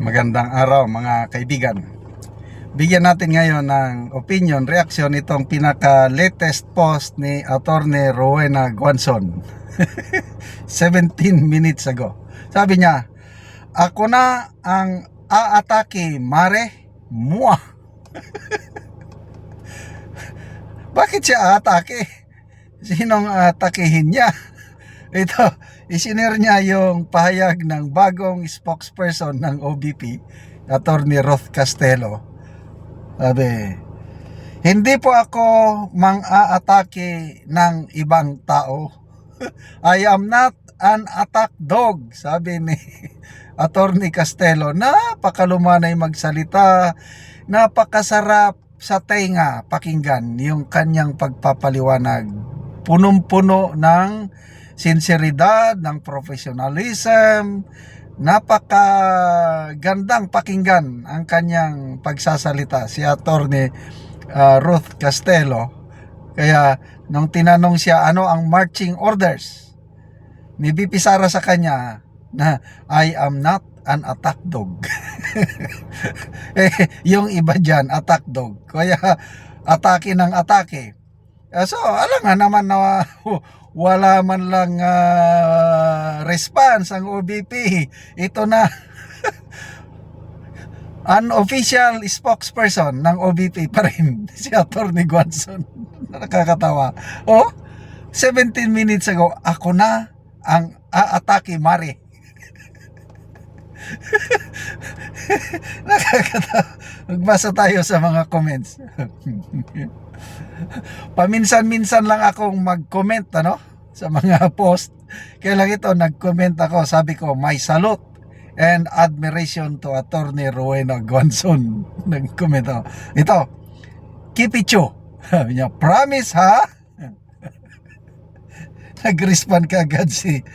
Magandang araw mga kaibigan. Bigyan natin ngayon ng opinion, reaction itong pinaka-latest post ni Attorney Rowena Guanzon 17 minutes ago. Sabi niya, ako na ang aatake, mare, muah. Bakit siya aatake? Sinong atakehin niya? Ito, isinare niya yung pahayag ng bagong spokesperson ng OBP, Attorney Ruth Castelo. Sabi, hindi po ako mang-aatake ng ibang tao. I am not an attack dog, sabi ni Attorney Castelo. Napakalumanay magsalita, napakasarap sa tenga pakinggan yung kanyang pagpapaliwanag. Punong-puno ng sinseridad, ng professionalism, napakagandang pakinggan ang kanyang pagsasalita, si Attorney Ruth Castelo. Kaya nung tinanong siya ano ang marching orders ni VP Sara sa kanya, na I am not an attack dog. Yung iba dyan, attack dog. Kaya atake ng atake. So, alam nga naman na wala man lang response ang OBP. Ito na unofficial spokesperson ng OBP pa rin, si Attorney Guanzon. Nakakatawa. 17 minutes ago, ako na ang aatake, mare. Nakakatawa. Magbasa tayo sa mga comments. Paminsan-minsan lang akong mag-comment sa mga post. Kaya lang ito, nag-comment ako. Sabi ko, my salute and admiration to Attorney Rowena Guanzon. Nag-comment ako. Ito, Kipicho. Sabi niya, promise ha? Nag-respond kaagad si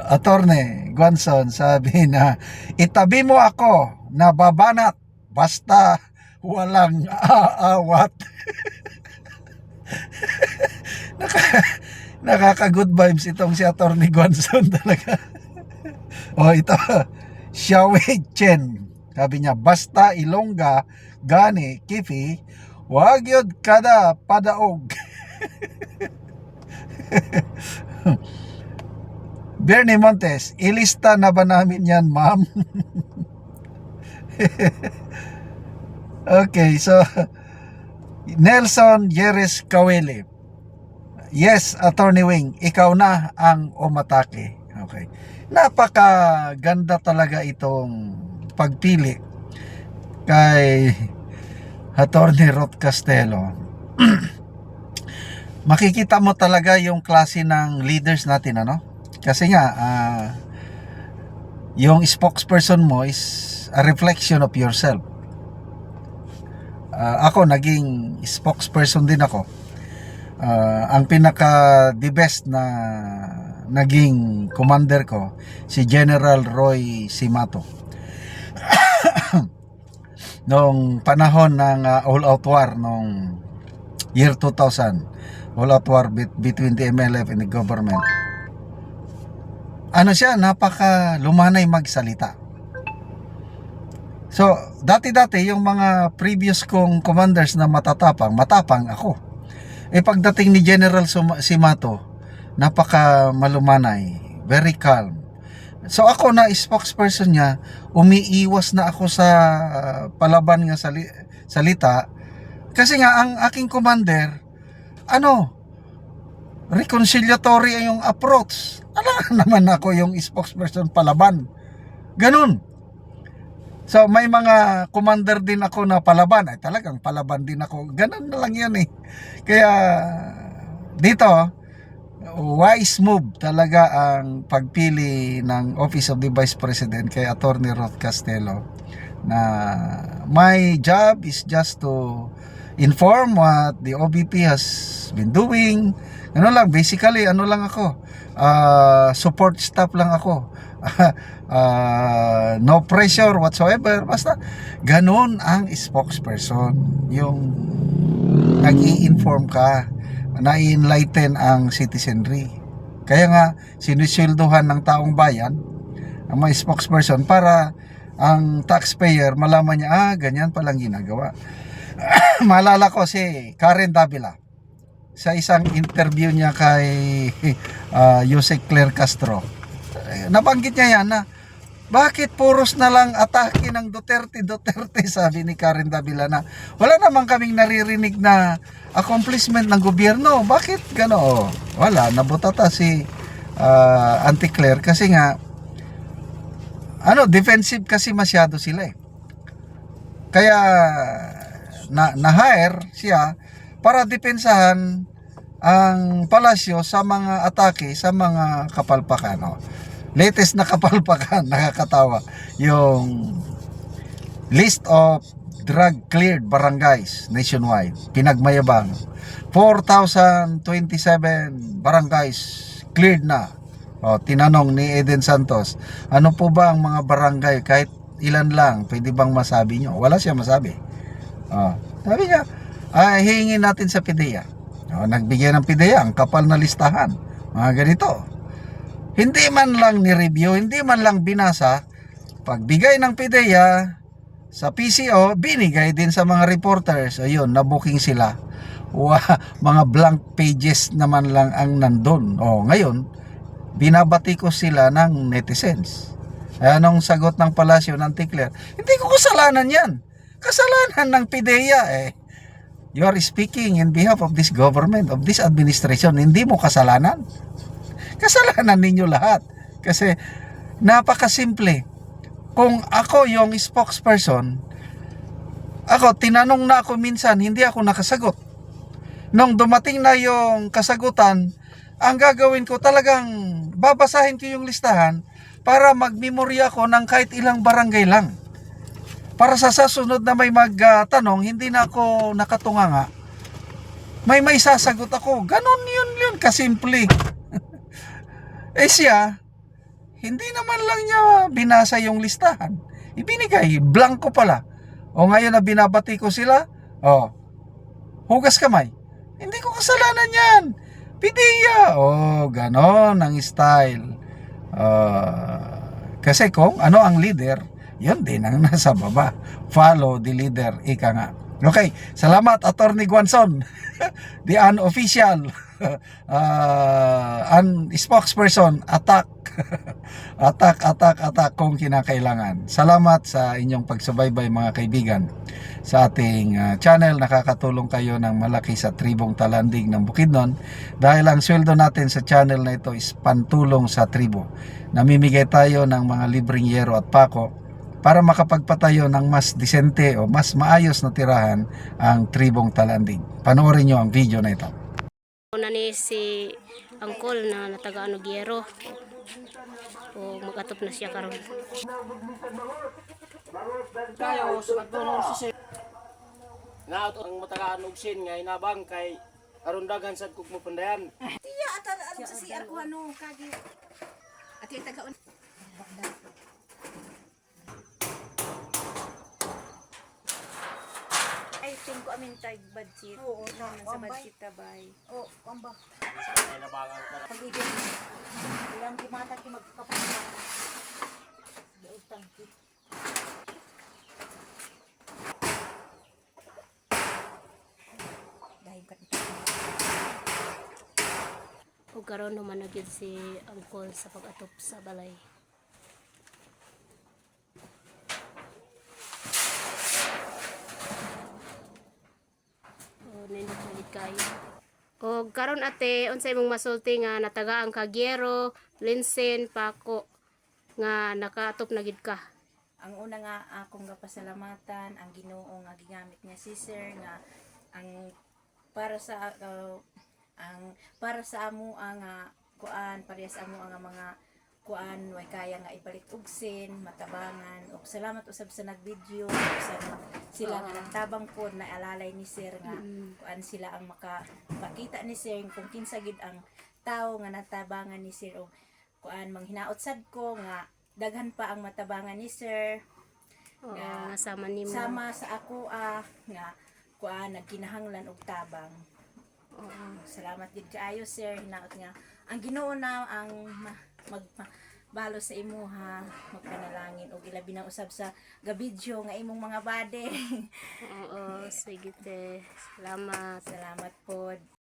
Attorney Guanzon. Sabi na, itabi mo ako na babanat basta walang aawat. Nakaka-good vibes itong si Attorney Guanzon talaga. Ito, Xiaowei Chen. Sabi niya, basta Ilongga, gani, kifi, wag yun kada padaog. Bernie Montes, ilista na ba namin yan, ma'am? Okay, so Nelson Yeres Kawele. Yes, Attorney Wing, ikaw na ang umatake. Okay. Napakaganda talaga itong pagpili kay Attorney Ruth Castelo. Makikita mo talaga yung klase ng leaders natin, Kasi nga yung spokesperson mo is a reflection of yourself. Ako naging spokesperson din ako. Ang pinaka the best na naging commander ko si General Roy Simato. Noong panahon ng all-out war noong year 2000, all-out war between the MLF and the government. Siya, napaka lumanay magsalita. So, dati-dati yung mga previous kong commanders na matapang ako. Pagdating ni General Simato, napaka malumanay, very calm. So ako na spokesperson niya, umiiwas na ako sa palaban nga salita. Kasi nga ang aking commander, reconciliatory yung approach. Alam naman ako yung spokesperson palaban. Ganun. So may mga commander din ako na palaban. Talagang palaban din ako. Ganun na lang yan eh. Kaya dito, wise move talaga ang pagpili ng Office of the Vice President kay Attorney Ruth Castelo. Na my job is just to inform what the OBP has been doing. Basically lang ako. Support staff lang ako. No pressure whatsoever. Basta ganun ang spokesperson, yung nag-i-inform ka, na-enlighten ang citizenry. Kaya nga sinusilduhan ng taong bayan ang mga spokesperson para ang taxpayer malaman niya, ganyan palang ginagawa. Maalala ko si Karen Davila sa isang interview niya kay Jose Claire Castro. Nabanggit niya yan na bakit puros na lang atake ng Duterte, sabi ni Karen Davila na wala namang kaming naririnig na accomplishment ng gobyerno. Bakit gano? Wala, nabutata si Auntie Claire kasi nga defensive kasi masyado sila eh. Kaya na-hire siya para depensahan ang palasyo sa mga atake sa mga kapalpakan. Latest na kapalpakan, nakakatawa, yung list of drug cleared barangays nationwide, pinagmayabang 4,027 barangays cleared na. Tinanong ni Eden Santos, ano po ba ang mga barangay, kahit ilan lang, pwede bang masabi nyo? Wala siya masabi. Sabi niya, hihingin natin sa PIDEA. Nagbigay ng PIDEA ang kapal na listahan, mga ganito. Hindi man lang ni-review, hindi man lang binasa. Pagbigay ng PIDEA sa PCO, binigay din sa mga reporters. Ayun, na-booking sila. Mga blank pages naman lang ang nandun. Ngayon, binabati ko sila ng netizens. Anong sagot ng palasyo ng Ticler? Hindi ko kasalanan yan. Kasalanan ng PIDEA. You are speaking in behalf of this government, of this administration. Hindi mo kasalanan. Kasalanan ninyo lahat. Kasi napakasimple. Kung ako yung spokesperson, tinanong na ako minsan, hindi ako nakasagot. Nung dumating na yung kasagutan, ang gagawin ko talagang babasahin ko yung listahan para magmemorya ako ng kahit ilang barangay lang. Para sa susunod na may magtanong, hindi na ako nakatunganga. May sasagot ako. Ganon yun kasimple. Siya, hindi naman lang niya binasa yung listahan. Ibinigay, blanco pala. Ngayon na binabati ko sila, hugas kamay. Hindi ko kasalanan yan. PIDEA. Ganon ang style. Kasi kung ano ang leader, yun din ang nasa baba. Follow the leader, ika nga. Okay, salamat Attorney Guanzon. The unofficial spokesperson, attack. attack kung kinakailangan. Salamat sa inyong pagsubaybay mga kaibigan sa ating channel. Nakakatulong kayo ng malaki sa tribong Talandig ng Bukidnon dahil ang sweldo natin sa channel na ito is pantulong sa tribo. Namimigay tayo ng mga libreng yero at pako para makapagpatayo ng mas disente o mas maayos na tirahan ang tribong Talandig. Panoorin nyo ang video na ito. Na ni si Angkol na nataga-ano Giero. Mag-atop na siya karon. Kayo sa pagtunong sa sin. Naot ang matagaan og sin nga inabang kay aron daghan sad kog mo pandayan. Tiya ata alam sa CR ko ano kagi. At yung taga I think ko amin tag budget. Oo, sa budget tabay. Pamba. Inabangan ka. Pag-ibig. Ilang kumata ki magkapatid. Utang ki. Dahil ka ito. Karon naman na gyud si Angkol sa pag-atop sa balay. Nindot malit kayo. Karon ate, unsay imong masulti nga natagaan ka Giero, Linsen, Pako nga nakaatop na gid ka. Ang una nga akong gapasalamatan ang Ginoo nga gigamit niya si Sir nga ang para sa amo ang kuan parehas amo ang mga kuan way kaya nga ibalik og sin matabangan og salamat usab sa nagvideo sila nga nagtabang pod na alalay ni Sir nga kuan sila ang makita ni Sir kung kinsa gid ang tao nga natabangan ni Sir og kuan manghinaot sad ko nga daghan pa ang matabangan ni Sir nga sama nimo. Sama sa ako nga kuan nagkinahanglan og tabang. Salamat gid kaayo Sir hinaot nga ang Ginoo na ang magbalo sa imo ha magpanalangin og ilabi na usab sa gabidyo nga imong mga bade. Oo, sige te. Salamat. Salamat pod.